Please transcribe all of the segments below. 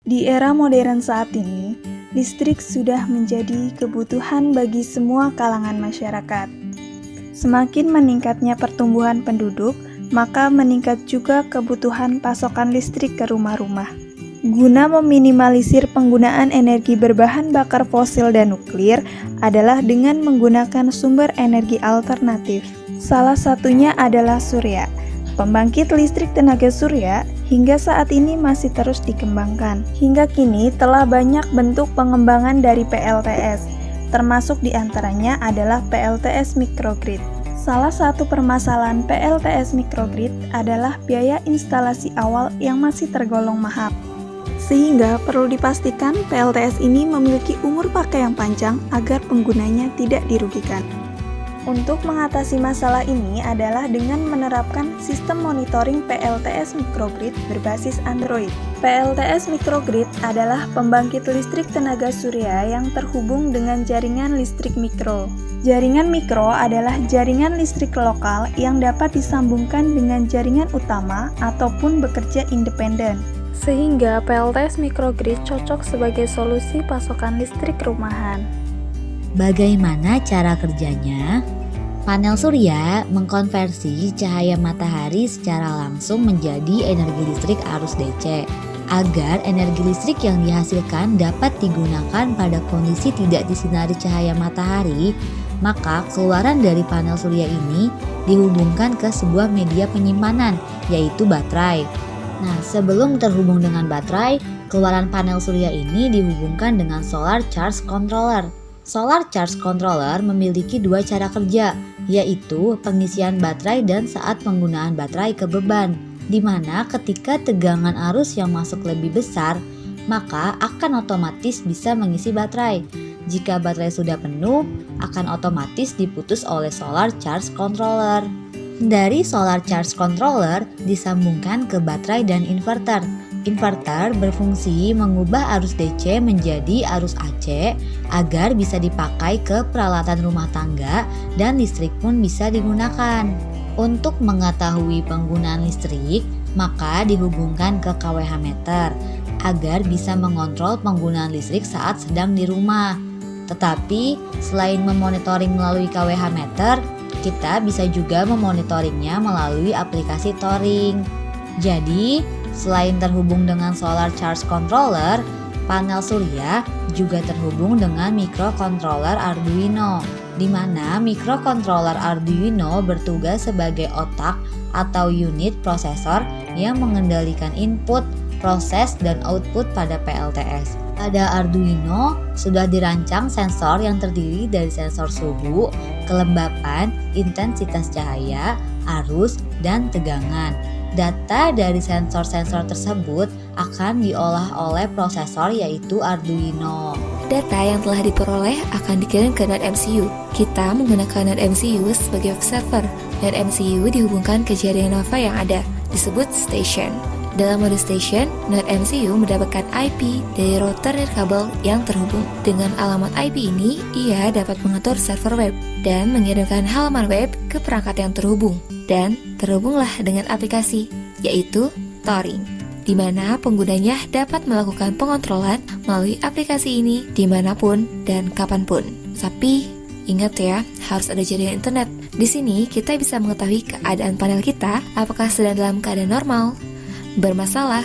Di era modern saat ini, listrik sudah menjadi kebutuhan bagi semua kalangan masyarakat. Semakin meningkatnya pertumbuhan penduduk, maka meningkat juga kebutuhan pasokan listrik ke rumah-rumah. Guna meminimalisir penggunaan energi berbahan bakar fosil dan nuklir adalah dengan menggunakan sumber energi alternatif. Salah satunya adalah surya. Pembangkit listrik tenaga surya hingga saat ini masih terus dikembangkan. Hingga kini telah banyak bentuk pengembangan dari PLTS, termasuk diantaranya adalah PLTS microgrid. Salah satu permasalahan PLTS microgrid adalah biaya instalasi awal yang masih tergolong mahal. Sehingga perlu dipastikan PLTS ini memiliki umur pakai yang panjang agar penggunanya tidak dirugikan. Untuk mengatasi masalah ini adalah dengan menerapkan sistem monitoring PLTS microgrid berbasis Android. PLTS microgrid adalah pembangkit listrik tenaga surya yang terhubung dengan jaringan listrik mikro. Jaringan mikro adalah jaringan listrik lokal yang dapat disambungkan dengan jaringan utama ataupun bekerja independen. Sehingga PLTS microgrid cocok sebagai solusi pasokan listrik rumahan. Bagaimana cara kerjanya? Panel surya mengkonversi cahaya matahari secara langsung menjadi energi listrik arus DC. Agar energi listrik yang dihasilkan dapat digunakan pada kondisi tidak disinari cahaya matahari, maka keluaran dari panel surya ini dihubungkan ke sebuah media penyimpanan, yaitu baterai. Nah, sebelum terhubung dengan baterai, keluaran panel surya ini dihubungkan dengan solar charge controller. Solar charge controller memiliki dua cara kerja, yaitu pengisian baterai dan saat penggunaan baterai ke beban, di mana ketika tegangan arus yang masuk lebih besar, maka akan otomatis bisa mengisi baterai. Jika baterai sudah penuh, akan otomatis diputus oleh solar charge controller. Dari solar charge controller disambungkan ke baterai dan inverter. Inverter berfungsi mengubah arus DC menjadi arus AC agar bisa dipakai ke peralatan rumah tangga dan listrik pun bisa digunakan. Untuk mengetahui penggunaan listrik, maka dihubungkan ke kWh meter agar bisa mengontrol penggunaan listrik saat sedang di rumah. Tetapi selain memonitoring melalui kWh meter, kita bisa juga memonitoringnya melalui aplikasi Toring. Jadi, selain terhubung dengan solar charge controller, panel surya juga terhubung dengan microcontroller Arduino, di mana microcontroller Arduino bertugas sebagai otak atau unit prosesor yang mengendalikan input, proses, dan output pada PLTS. Pada Arduino sudah dirancang sensor yang terdiri dari sensor suhu, kelembapan, intensitas cahaya, arus, dan tegangan. Data dari sensor-sensor tersebut akan diolah oleh prosesor yaitu Arduino. Data yang telah diperoleh akan dikirim ke NodeMCU. Kita menggunakan NodeMCU sebagai server. NodeMCU dihubungkan ke jaringan Nova yang ada, disebut station. Dalam mode station, NodeMCU mendapatkan IP dari router nirkabel yang terhubung. Dengan alamat IP ini, ia dapat mengatur server web dan mengirimkan halaman web ke perangkat yang terhubung. Dan terhubunglah dengan aplikasi, yaitu Toring, di mana penggunanya dapat melakukan pengontrolan melalui aplikasi ini dimanapun dan kapanpun. Tapi ingat ya, harus ada jaringan internet. Di sini kita bisa mengetahui keadaan panel kita, apakah sedang dalam keadaan normal, bermasalah,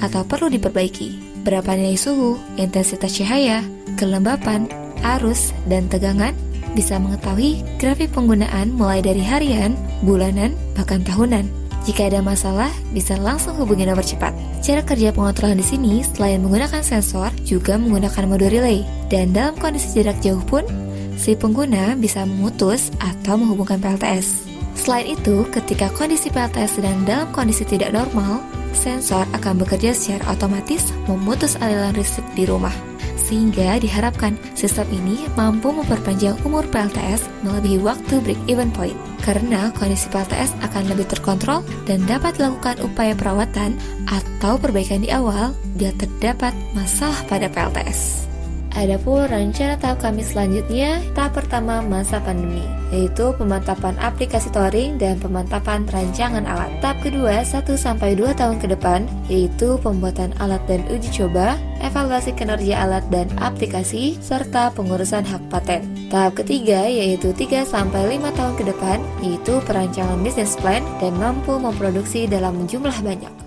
atau perlu diperbaiki. Berapa nilai suhu, intensitas cahaya, kelembapan, arus, dan tegangan. Bisa mengetahui grafik penggunaan mulai dari harian, bulanan, bahkan tahunan. Jika ada masalah, bisa langsung hubungi nomor cepat. Cara kerja pengontrolan di sini selain menggunakan sensor, juga menggunakan mode relay. Dan dalam kondisi jarak jauh pun, si pengguna bisa memutus atau menghubungkan PLTS. Selain itu, ketika kondisi PLTS sedang dalam kondisi tidak normal, sensor akan bekerja secara otomatis memutus aliran listrik di rumah. Sehingga diharapkan sistem ini mampu memperpanjang umur PLTS melebihi waktu break-even point. Karena kondisi PLTS akan lebih terkontrol dan dapat dilakukan upaya perawatan atau perbaikan di awal bila terdapat masalah pada PLTS. Adapun rencana tahap kami selanjutnya, tahap pertama masa pandemi, yaitu pemantapan aplikasi touring dan pemantapan rancangan alat. Tahap kedua 1-2 tahun ke depan, yaitu pembuatan alat dan uji coba, evaluasi kinerja alat dan aplikasi, serta pengurusan hak paten. Tahap ketiga yaitu 3-5 tahun ke depan, yaitu perancangan bisnis plan dan mampu memproduksi dalam jumlah banyak.